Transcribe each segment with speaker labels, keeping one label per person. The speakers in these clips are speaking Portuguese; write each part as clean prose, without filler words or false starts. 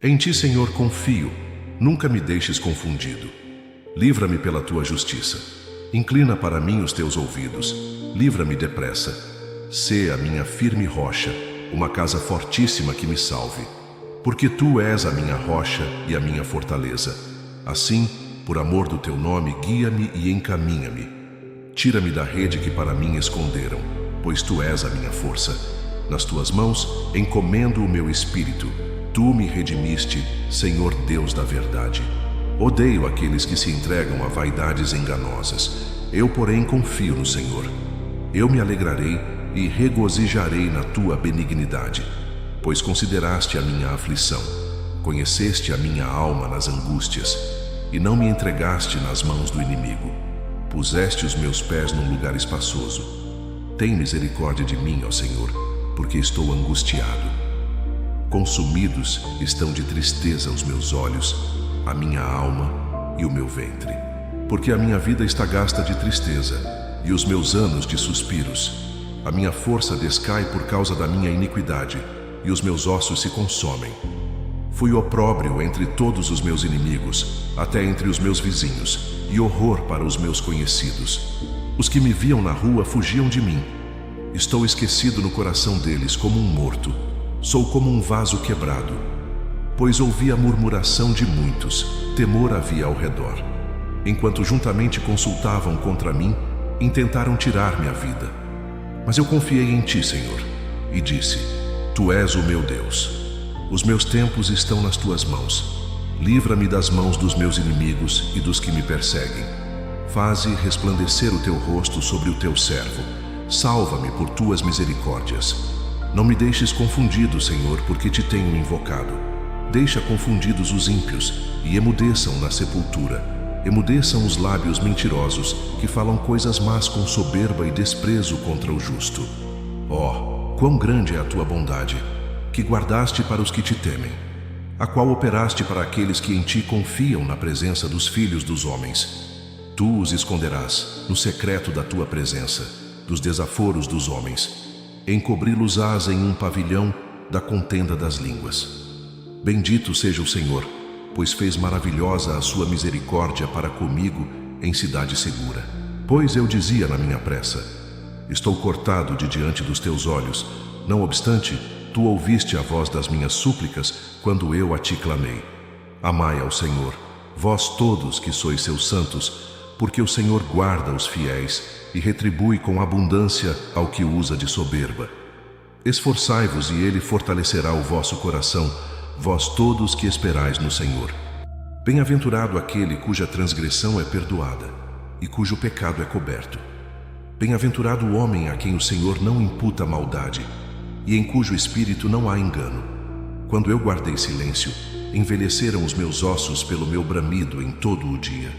Speaker 1: Em ti, Senhor, confio, nunca me deixes confundido. Livra-me pela tua justiça. Inclina para mim os teus ouvidos. Livra-me depressa. Sê a minha firme rocha, uma casa fortíssima que me salve. Porque tu és a minha rocha e a minha fortaleza. Assim, por amor do teu nome, guia-me e encaminha-me. Tira-me da rede que para mim esconderam, pois tu és a minha força. Nas tuas mãos encomendo o meu espírito. Tu me redimiste, Senhor Deus da verdade. Odeio aqueles que se entregam a vaidades enganosas. Eu, porém, confio no Senhor. Eu me alegrarei e regozijarei na tua benignidade, pois consideraste a minha aflição, conheceste a minha alma nas angústias, e não me entregaste nas mãos do inimigo. Puseste os meus pés num lugar espaçoso. Tem misericórdia de mim, ó Senhor, porque estou angustiado. Consumidos estão de tristeza os meus olhos, a minha alma e o meu ventre. Porque a minha vida está gasta de tristeza, e os meus anos de suspiros. A minha força descai por causa da minha iniquidade, e os meus ossos se consomem. Fui opróbrio entre todos os meus inimigos, até entre os meus vizinhos, e horror para os meus conhecidos. Os que me viam na rua fugiam de mim. Estou esquecido no coração deles como um morto. Sou como um vaso quebrado. Pois ouvi a murmuração de muitos, temor havia ao redor. Enquanto juntamente consultavam contra mim, intentaram tirar-me a vida. Mas eu confiei em ti, Senhor, e disse: Tu és o meu Deus. Os meus tempos estão nas tuas mãos. Livra-me das mãos dos meus inimigos e dos que me perseguem. Faze resplandecer o teu rosto sobre o teu servo. Salva-me por tuas misericórdias. Não me deixes confundido, Senhor, porque te tenho invocado. Deixa confundidos os ímpios e emudeçam na sepultura. Emudeçam os lábios mentirosos que falam coisas más com soberba e desprezo contra o justo. Ó, quão grande é a tua bondade, que guardaste para os que te temem, a qual operaste para aqueles que em ti confiam na presença dos filhos dos homens. Tu os esconderás no secreto da tua presença, dos desaforos dos homens. Encobri-los-ás em um pavilhão da contenda das línguas. Bendito seja o Senhor, pois fez maravilhosa a sua misericórdia para comigo em cidade segura. Pois eu dizia na minha pressa: estou cortado de diante dos teus olhos. Não obstante, tu ouviste a voz das minhas súplicas quando eu a ti clamei. Amai ao Senhor, vós todos que sois seus santos, porque o Senhor guarda os fiéis e retribui com abundância ao que usa de soberba. Esforçai-vos e ele fortalecerá o vosso coração, vós todos que esperais no Senhor. Bem-aventurado aquele cuja transgressão é perdoada e cujo pecado é coberto. Bem-aventurado o homem a quem o Senhor não imputa maldade e em cujo espírito não há engano. Quando eu guardei silêncio, envelheceram os meus ossos pelo meu bramido em todo o dia.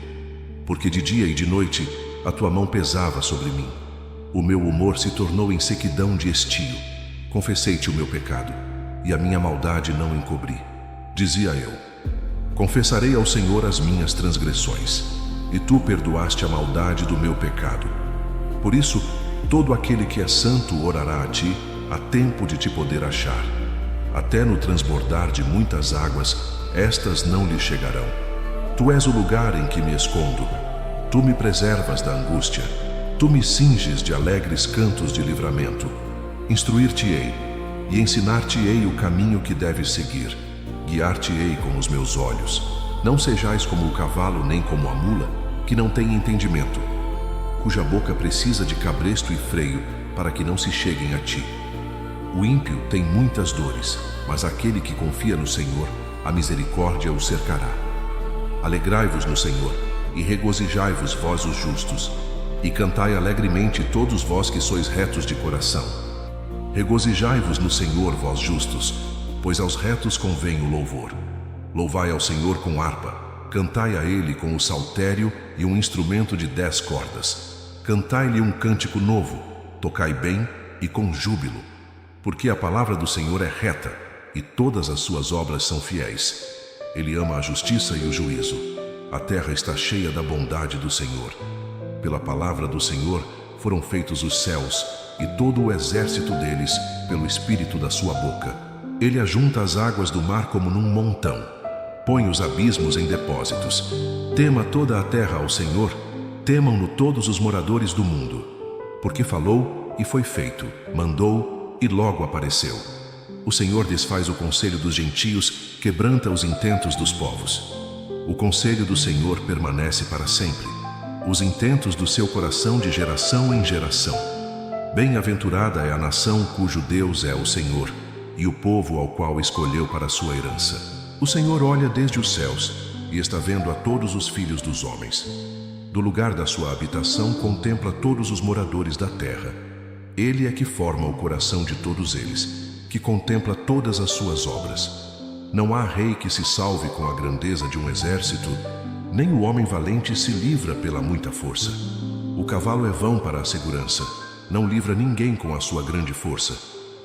Speaker 1: Porque de dia e de noite a tua mão pesava sobre mim. O meu humor se tornou em sequidão de estio. Confessei-te o meu pecado, e a minha maldade não encobri. Dizia eu: confessarei ao Senhor as minhas transgressões, e tu perdoaste a maldade do meu pecado. Por isso, todo aquele que é santo orará a ti, a tempo de te poder achar. Até no transbordar de muitas águas, estas não lhe chegarão. Tu és o lugar em que me escondo. Tu me preservas da angústia. Tu me cinges de alegres cantos de livramento. Instruir-te-ei e ensinar-te-ei o caminho que deves seguir. Guiar-te-ei com os meus olhos. Não sejais como o cavalo nem como a mula, que não tem entendimento, cuja boca precisa de cabresto e freio para que não se cheguem a ti. O ímpio tem muitas dores, mas aquele que confia no Senhor, a misericórdia o cercará. Alegrai-vos no Senhor e regozijai-vos vós os justos, e cantai alegremente todos vós que sois retos de coração. Regozijai-vos no Senhor, vós justos, pois aos retos convém o louvor. Louvai ao Senhor com harpa, cantai a Ele com o saltério e um instrumento de 10 cordas. Cantai-lhe um cântico novo, tocai bem e com júbilo, porque a palavra do Senhor é reta e todas as suas obras são fiéis. Ele ama a justiça e o juízo. A terra está cheia da bondade do Senhor. Pela palavra do Senhor foram feitos os céus, e todo o exército deles pelo espírito da sua boca. Ele ajunta as águas do mar como num montão. Põe os abismos em depósitos. Tema toda a terra ao Senhor, temam-no todos os moradores do mundo. Porque falou e foi feito, mandou e logo apareceu. O Senhor desfaz o conselho dos gentios, quebranta os intentos dos povos. O conselho do Senhor permanece para sempre, os intentos do seu coração de geração em geração. Bem-aventurada é a nação cujo Deus é o Senhor, e o povo ao qual escolheu para sua herança. O Senhor olha desde os céus e está vendo a todos os filhos dos homens. Do lugar da sua habitação contempla todos os moradores da terra. Ele é que forma o coração de todos eles, que contempla todas as suas obras. Não há rei que se salve com a grandeza de um exército, nem o homem valente se livra pela muita força. O cavalo é vão para a segurança, não livra ninguém com a sua grande força.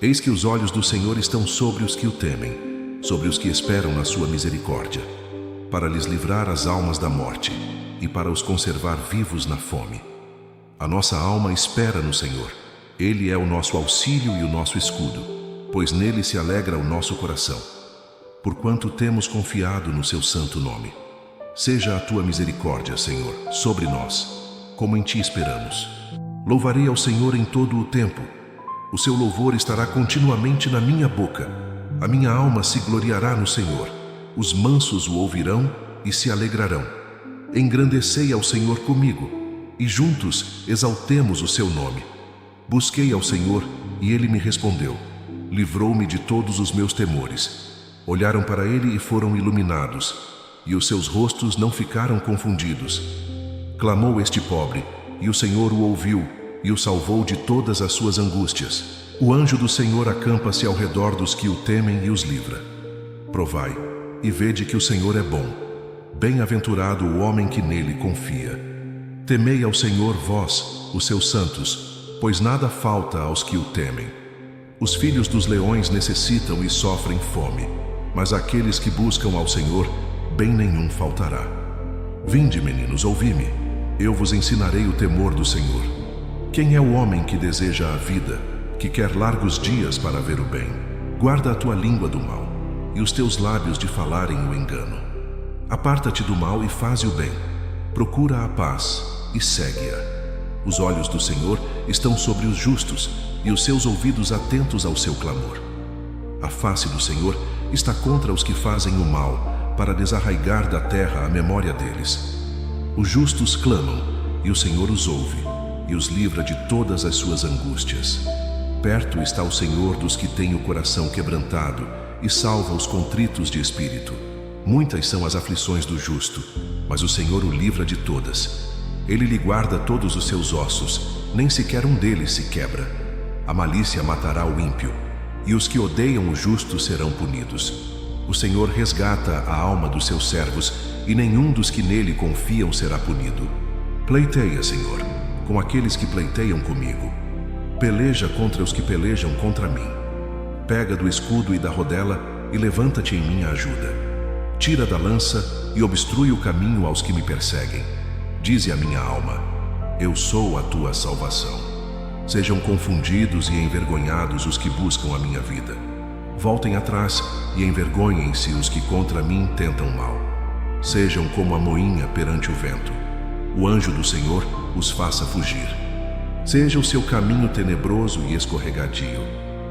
Speaker 1: Eis que os olhos do Senhor estão sobre os que o temem, sobre os que esperam na sua misericórdia, para lhes livrar as almas da morte e para os conservar vivos na fome. A nossa alma espera no Senhor. Ele é o nosso auxílio e o nosso escudo, pois nele se alegra o nosso coração. Porquanto temos confiado no seu santo nome. Seja a tua misericórdia, Senhor, sobre nós, como em ti esperamos. Louvarei ao Senhor em todo o tempo. O seu louvor estará continuamente na minha boca. A minha alma se gloriará no Senhor. Os mansos o ouvirão e se alegrarão. Engrandecei ao Senhor comigo, e juntos exaltemos o seu nome. Busquei ao Senhor, e ele me respondeu. Livrou-me de todos os meus temores. Olharam para ele e foram iluminados, e os seus rostos não ficaram confundidos. Clamou este pobre, e o Senhor o ouviu, e o salvou de todas as suas angústias. O anjo do Senhor acampa-se ao redor dos que o temem e os livra. Provai, e vede que o Senhor é bom. Bem-aventurado o homem que nele confia. Temei ao Senhor vós, os seus santos, pois nada falta aos que o temem. Os filhos dos leões necessitam e sofrem fome, mas aqueles que buscam ao Senhor, bem nenhum faltará. Vinde, meninos, ouvi-me. Eu vos ensinarei o temor do Senhor. Quem é o homem que deseja a vida, que quer largos dias para ver o bem? Guarda a tua língua do mal, e os teus lábios de falarem o engano. Aparta-te do mal e faze o bem. Procura a paz e segue-a. Os olhos do Senhor estão sobre os justos, e os seus ouvidos atentos ao seu clamor. A face do Senhor está contra os que fazem o mal, para desarraigar da terra a memória deles. Os justos clamam, e o Senhor os ouve, e os livra de todas as suas angústias. Perto está o Senhor dos que têm o coração quebrantado, e salva os contritos de espírito. Muitas são as aflições do justo, mas o Senhor o livra de todas. Ele lhe guarda todos os seus ossos, nem sequer um deles se quebra. A malícia matará o ímpio, e os que odeiam o justo serão punidos. O Senhor resgata a alma dos seus servos, e nenhum dos que nele confiam será punido. Pleiteia, Senhor, com aqueles que pleiteiam comigo. Peleja contra os que pelejam contra mim. Pega do escudo e da rodela, e levanta-te em minha ajuda. Tira da lança e obstrui o caminho aos que me perseguem. Dize a minha alma: eu sou a tua salvação. Sejam confundidos e envergonhados os que buscam a minha vida. Voltem atrás e envergonhem-se os que contra mim tentam mal. Sejam como a moinha perante o vento. O anjo do Senhor os faça fugir. Seja o seu caminho tenebroso e escorregadio,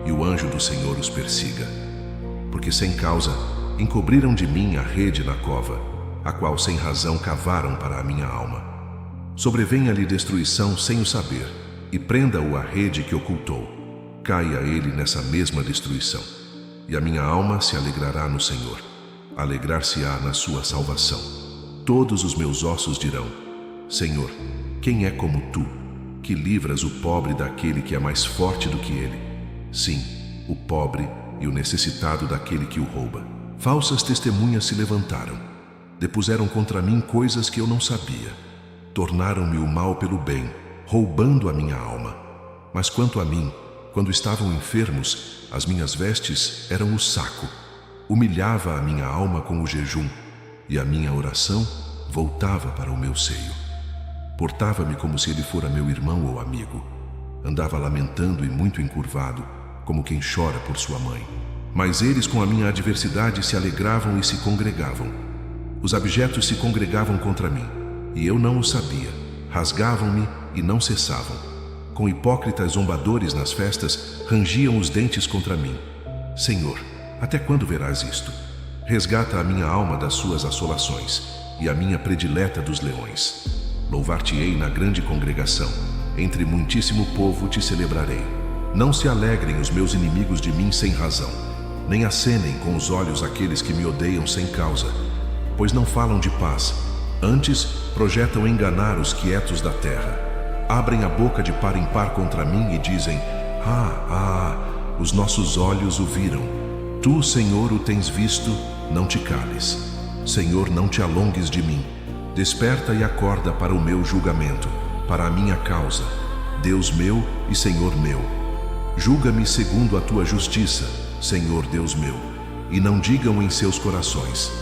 Speaker 1: e o anjo do Senhor os persiga. Porque sem causa encobriram de mim a rede na cova, a qual sem razão cavaram para a minha alma. Sobrevenha-lhe destruição sem o saber, e prenda-o a rede que ocultou. Caia ele nessa mesma destruição. E a minha alma se alegrará no Senhor. Alegrar-se-á na sua salvação. Todos os meus ossos dirão: Senhor, quem é como tu, que livras o pobre daquele que é mais forte do que ele? Sim, o pobre e o necessitado daquele que o rouba. Falsas testemunhas se levantaram. Depuseram contra mim coisas que eu não sabia. Tornaram-me o mal pelo bem, roubando a minha alma. Mas quanto a mim, quando estavam enfermos, as minhas vestes eram o saco. Humilhava a minha alma com o jejum, e a minha oração voltava para o meu seio. Portava-me como se ele fora meu irmão ou amigo. Andava lamentando e muito encurvado, como quem chora por sua mãe. Mas eles com a minha adversidade se alegravam e se congregavam. Os abjetos se congregavam contra mim, e eu não o sabia. Rasgavam-me e não cessavam. Com hipócritas zombadores nas festas, rangiam os dentes contra mim. Senhor, até quando verás isto? Resgata a minha alma das suas assolações, e a minha predileta dos leões. Louvar-te-ei na grande congregação, entre muitíssimo povo te celebrarei. Não se alegrem os meus inimigos de mim sem razão, nem acenem com os olhos aqueles que me odeiam sem causa, pois não falam de paz, antes projetam enganar os quietos da terra. Abrem a boca de par em par contra mim e dizem: os nossos olhos o viram. Tu, Senhor, o tens visto, não te cales. Senhor, não te alongues de mim. Desperta e acorda para o meu julgamento, para a minha causa. Deus meu e Senhor meu. Julga-me segundo a tua justiça, Senhor Deus meu, e não digam em seus corações: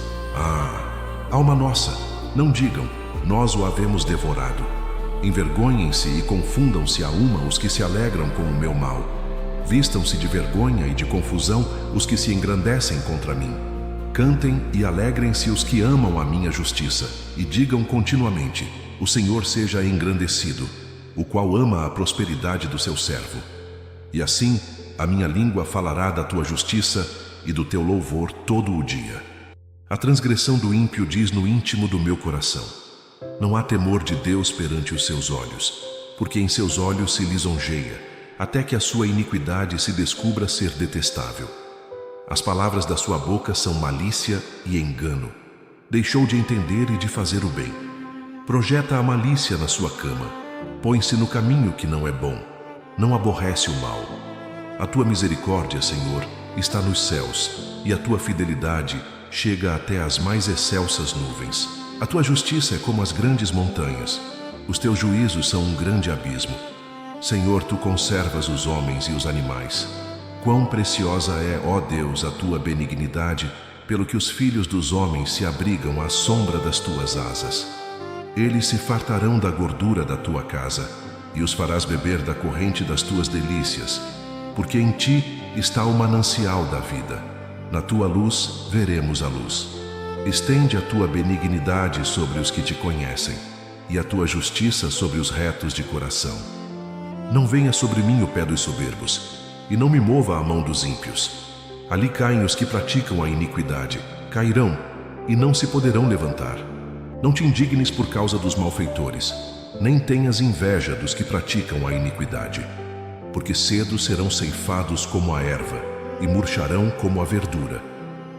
Speaker 1: alma nossa, não digam, nós o havemos devorado. Envergonhem-se e confundam-se a uma os que se alegram com o meu mal. Vistam-se de vergonha e de confusão os que se engrandecem contra mim. Cantem e alegrem-se os que amam a minha justiça, e digam continuamente: o Senhor seja engrandecido, o qual ama a prosperidade do seu servo. E assim a minha língua falará da tua justiça e do teu louvor todo o dia. A transgressão do ímpio diz no íntimo do meu coração: não há temor de Deus perante os seus olhos, porque em seus olhos se lisonjeia, até que a sua iniquidade se descubra ser detestável. As palavras da sua boca são malícia e engano. Deixou de entender e de fazer o bem. Projeta a malícia na sua cama. Põe-se no caminho que não é bom. Não aborrece o mal. A tua misericórdia, Senhor, está nos céus, e a tua fidelidade chega até as mais excelsas nuvens. A tua justiça é como as grandes montanhas. Os teus juízos são um grande abismo. Senhor, tu conservas os homens e os animais. Quão preciosa é, ó Deus, a tua benignidade, pelo que os filhos dos homens se abrigam à sombra das tuas asas. Eles se fartarão da gordura da tua casa, e os farás beber da corrente das tuas delícias, porque em ti está o manancial da vida. Na tua luz veremos a luz. Estende a tua benignidade sobre os que te conhecem, e a tua justiça sobre os retos de coração. Não venha sobre mim o pé dos soberbos, e não me mova a mão dos ímpios. Ali caem os que praticam a iniquidade, cairão, e não se poderão levantar. Não te indignes por causa dos malfeitores, nem tenhas inveja dos que praticam a iniquidade, porque cedo serão ceifados como a erva, e murcharão como a verdura.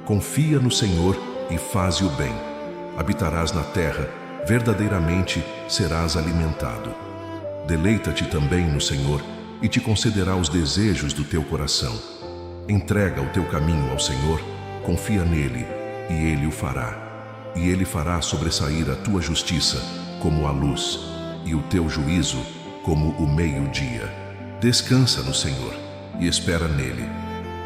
Speaker 1: Confia no Senhor e faze o bem. Habitarás na terra, verdadeiramente serás alimentado. Deleita-te também no Senhor, e te concederá os desejos do teu coração. Entrega o teu caminho ao Senhor, confia nele, e ele o fará. E ele fará sobressair a tua justiça como a luz, e o teu juízo como o meio-dia. Descansa no Senhor, e espera nele.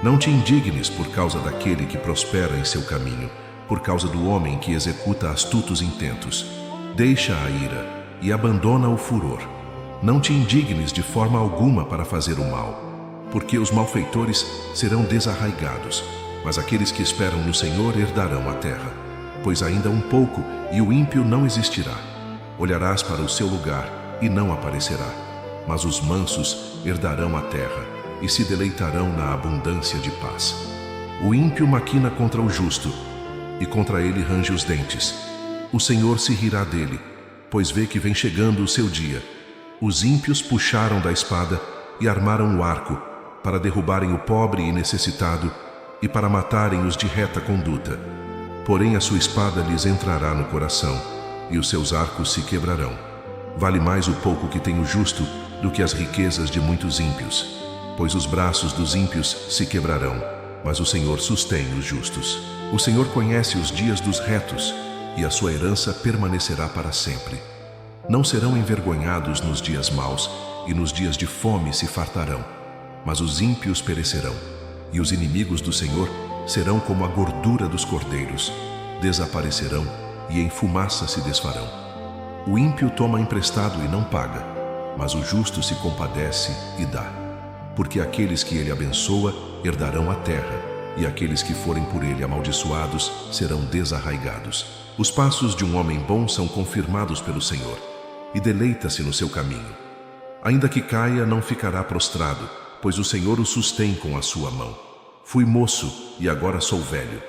Speaker 1: Não te indignes por causa daquele que prospera em seu caminho, por causa do homem que executa astutos intentos. Deixa a ira e abandona o furor. Não te indignes de forma alguma para fazer o mal, porque os malfeitores serão desarraigados, mas aqueles que esperam no Senhor herdarão a terra. Pois ainda um pouco, e o ímpio não existirá. Olharás para o seu lugar, e não aparecerá. Mas os mansos herdarão a terra, e se deleitarão na abundância de paz. O ímpio maquina contra o justo, e contra ele range os dentes. O Senhor se rirá dele, pois vê que vem chegando o seu dia. Os ímpios puxaram da espada e armaram o arco, para derrubarem o pobre e necessitado, e para matarem os de reta conduta. Porém a sua espada lhes entrará no coração, e os seus arcos se quebrarão. Vale mais o pouco que tem o justo do que as riquezas de muitos ímpios, pois os braços dos ímpios se quebrarão, mas o Senhor sustém os justos. O Senhor conhece os dias dos retos, e a sua herança permanecerá para sempre. Não serão envergonhados nos dias maus, e nos dias de fome se fartarão, mas os ímpios perecerão, e os inimigos do Senhor serão como a gordura dos cordeiros, desaparecerão e em fumaça se desfarão. O ímpio toma emprestado e não paga, mas o justo se compadece e dá. Porque aqueles que ele abençoa herdarão a terra, e aqueles que forem por ele amaldiçoados serão desarraigados. Os passos de um homem bom são confirmados pelo Senhor, e deleita-se no seu caminho. Ainda que caia, não ficará prostrado, pois o Senhor o sustém com a sua mão. Fui moço e agora sou velho,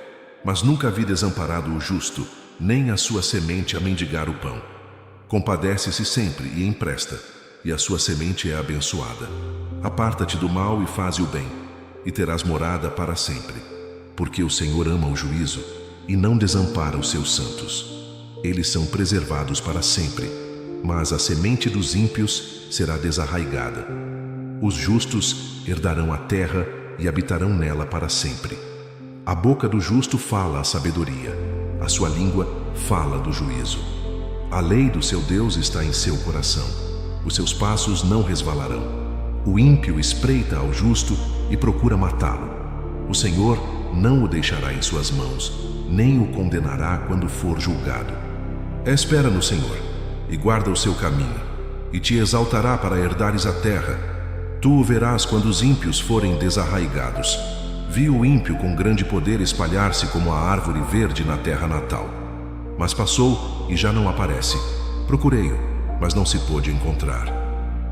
Speaker 1: mas nunca vi desamparado o justo, nem a sua semente a mendigar o pão. Compadece-se sempre e empresta, e a sua semente é abençoada. Aparta-te do mal e faze o bem, e terás morada para sempre. Porque o Senhor ama o juízo e não desampara os seus santos. Eles são preservados para sempre, mas a semente dos ímpios será desarraigada. Os justos herdarão a terra e habitarão nela para sempre. A boca do justo fala a sabedoria, a sua língua fala do juízo. A lei do seu Deus está em seu coração, os seus passos não resvalarão. O ímpio espreita ao justo e procura matá-lo. O Senhor não o deixará em suas mãos, nem o condenará quando for julgado. Espera no Senhor e guarda o seu caminho, e te exaltará para herdares a terra. Tu o verás quando os ímpios forem desarraigados. Vi o ímpio com grande poder espalhar-se como a árvore verde na terra natal. Mas passou e já não aparece. Procurei-o, mas não se pôde encontrar.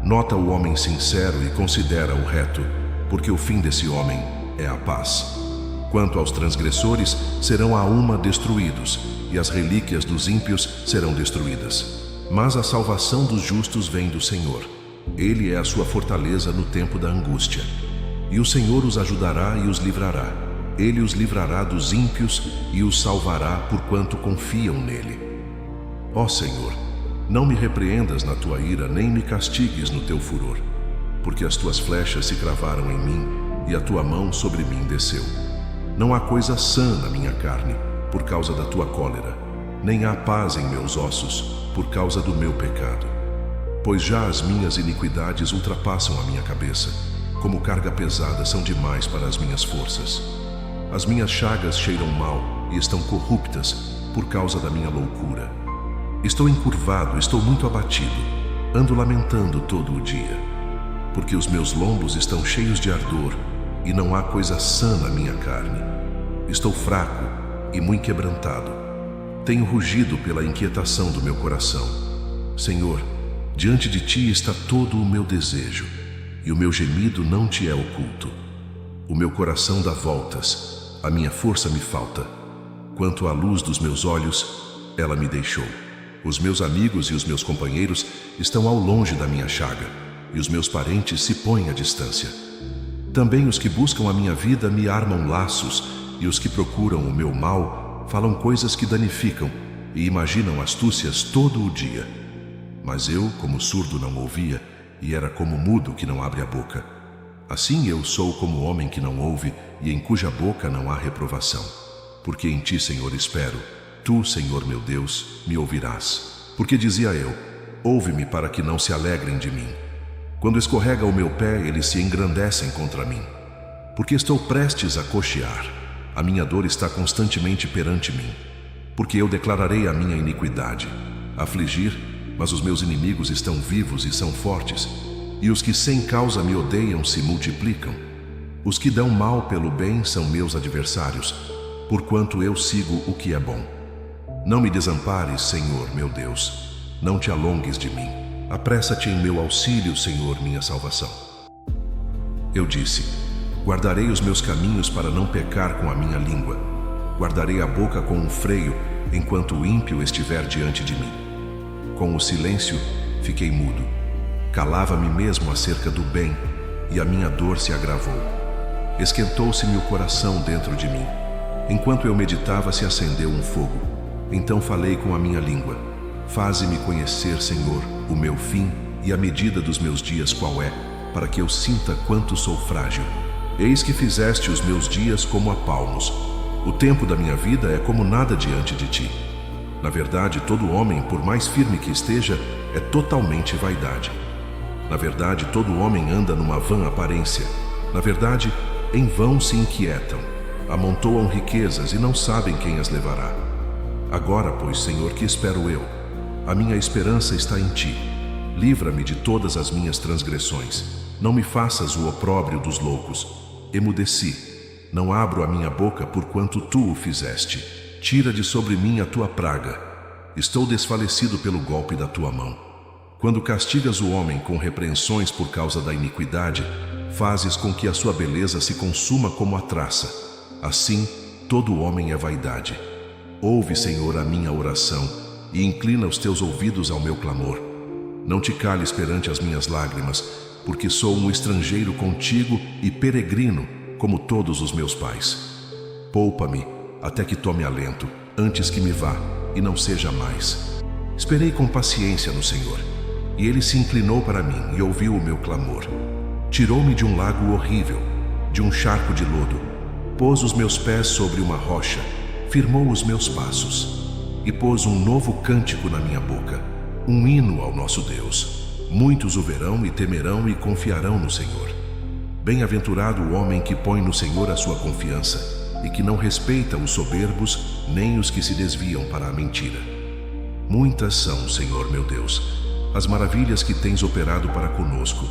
Speaker 1: Nota o homem sincero e considera o reto, porque o fim desse homem é a paz. Quanto aos transgressores, serão a uma destruídos, e as relíquias dos ímpios serão destruídas. Mas a salvação dos justos vem do Senhor. Ele é a sua fortaleza no tempo da angústia. E o Senhor os ajudará e os livrará. Ele os livrará dos ímpios e os salvará porquanto confiam nele. Ó Senhor, não me repreendas na tua ira, nem me castigues no teu furor, porque as tuas flechas se cravaram em mim e a tua mão sobre mim desceu. Não há coisa sã na minha carne, por causa da tua cólera, nem há paz em meus ossos, por causa do meu pecado. Pois já as minhas iniquidades ultrapassam a minha cabeça, como carga pesada são demais para as minhas forças. As minhas chagas cheiram mal e estão corruptas por causa da minha loucura. Estou encurvado, estou muito abatido, ando lamentando todo o dia, porque os meus lombos estão cheios de ardor e não há coisa sã na minha carne. Estou fraco e muito quebrantado. Tenho rugido pela inquietação do meu coração. Senhor, diante de ti está todo o meu desejo, e o meu gemido não te é oculto. O meu coração dá voltas, a minha força me falta. Quanto à luz dos meus olhos, ela me deixou. Os meus amigos e os meus companheiros estão ao longe da minha chaga, e os meus parentes se põem à distância. Também os que buscam a minha vida me armam laços, e os que procuram o meu mal falam coisas que danificam e imaginam astúcias todo o dia. Mas eu, como surdo, não ouvia, e era como mudo que não abre a boca. Assim eu sou como o homem que não ouve, e em cuja boca não há reprovação. Porque em ti, Senhor, espero. Tu, Senhor meu Deus, me ouvirás. Porque dizia eu, ouve-me para que não se alegrem de mim. Quando escorrega o meu pé, eles se engrandecem contra mim. Porque estou prestes a coxear. A minha dor está constantemente perante mim. Porque eu declararei a minha iniquidade. Afligir, mas os meus inimigos estão vivos e são fortes. E os que sem causa me odeiam se multiplicam. Os que dão mal pelo bem são meus adversários, porquanto eu sigo o que é bom. Não me desampares, Senhor, meu Deus. Não te alongues de mim. Apressa-te em meu auxílio, Senhor, minha salvação. Eu disse, guardarei os meus caminhos para não pecar com a minha língua. Guardarei a boca com um freio, enquanto o ímpio estiver diante de mim. Com o silêncio, fiquei mudo. Calava-me mesmo acerca do bem, e a minha dor se agravou. Esquentou-se-me o coração dentro de mim. Enquanto eu meditava, se acendeu um fogo. Então falei com a minha língua. Faze-me conhecer, Senhor, o meu fim e a medida dos meus dias qual é, para que eu sinta quanto sou frágil. Eis que fizeste os meus dias como a palmos. O tempo da minha vida é como nada diante de ti. Na verdade, todo homem, por mais firme que esteja, é totalmente vaidade. Na verdade, todo homem anda numa vã aparência. Na verdade, em vão se inquietam. Amontoam riquezas e não sabem quem as levará. Agora, pois, Senhor, que espero eu? A minha esperança está em ti. Livra-me de todas as minhas transgressões. Não me faças o opróbrio dos loucos. Emudeci. não abro a minha boca porquanto tu o fizeste. Tira de sobre mim a tua praga. Estou desfalecido pelo golpe da tua mão. Quando castigas o homem com repreensões por causa da iniquidade, fazes com que a sua beleza se consuma como a traça. Assim, todo homem é vaidade. Ouve, Senhor, a minha oração e inclina os teus ouvidos ao meu clamor. Não te cales perante as minhas lágrimas, porque sou um estrangeiro contigo e peregrino, como todos os meus pais. Poupa-me até que tome alento, antes que me vá e não seja mais. Esperei com paciência no Senhor, e Ele se inclinou para mim e ouviu o meu clamor. Tirou-me de um lago horrível, de um charco de lodo, pôs os meus pés sobre uma rocha, firmou os meus passos, e pôs um novo cântico na minha boca, um hino ao nosso Deus. Muitos o verão e temerão e confiarão no Senhor. Bem-aventurado o homem que põe no Senhor a sua confiança e que não respeita os soberbos nem os que se desviam para a mentira. Muitas são, Senhor meu Deus, as maravilhas que tens operado para conosco,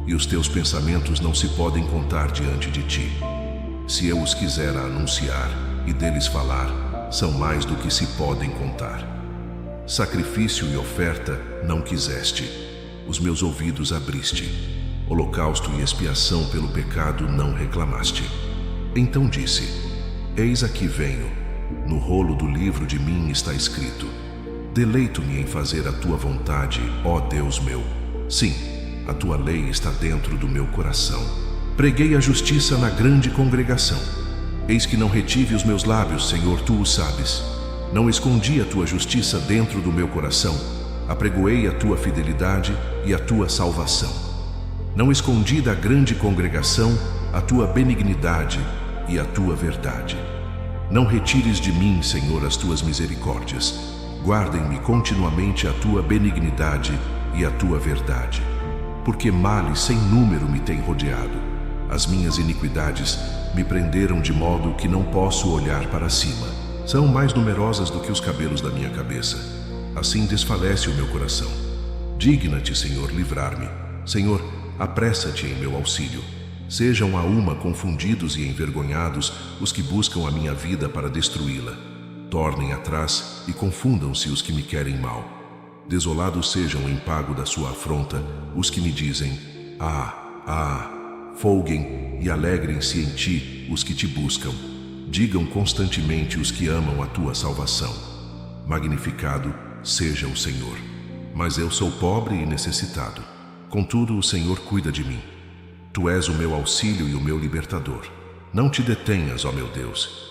Speaker 1: e os teus pensamentos não se podem contar diante de ti. Se eu os quiser anunciar e deles falar, são mais do que se podem contar. Sacrifício e oferta não quiseste, os meus ouvidos abriste. Holocausto e expiação pelo pecado não reclamaste. Então disse: Eis aqui venho, no rolo do livro de mim está escrito: Deleito-me em fazer a tua vontade, ó Deus meu. Sim, a tua lei está dentro do meu coração. Preguei a justiça na grande congregação. Eis que não retive os meus lábios, Senhor, tu o sabes. Não escondi a tua justiça dentro do meu coração. Apregoei a tua fidelidade e a tua salvação. Não escondi da grande congregação a tua benignidade e a tua verdade. Não retires de mim, Senhor, as tuas misericórdias. Guardem-me continuamente a tua benignidade e a tua verdade. Porque males sem número me têm rodeado. As minhas iniquidades me prenderam de modo que não posso olhar para cima. São mais numerosas do que os cabelos da minha cabeça. Assim desfalece o meu coração. Digna-te, Senhor, livrar-me. Senhor, apressa-te em meu auxílio. Sejam a uma confundidos e envergonhados os que buscam a minha vida para destruí-la. Tornem atrás e confundam-se os que me querem mal. Desolados sejam em pago da sua afronta os que me dizem: folguem e alegrem-se em ti os que te buscam. Digam constantemente os que amam a tua salvação: magnificado seja o Senhor. Mas eu sou pobre e necessitado. Contudo, o Senhor cuida de mim. Tu és o meu auxílio e o meu libertador. Não te detenhas, ó meu Deus.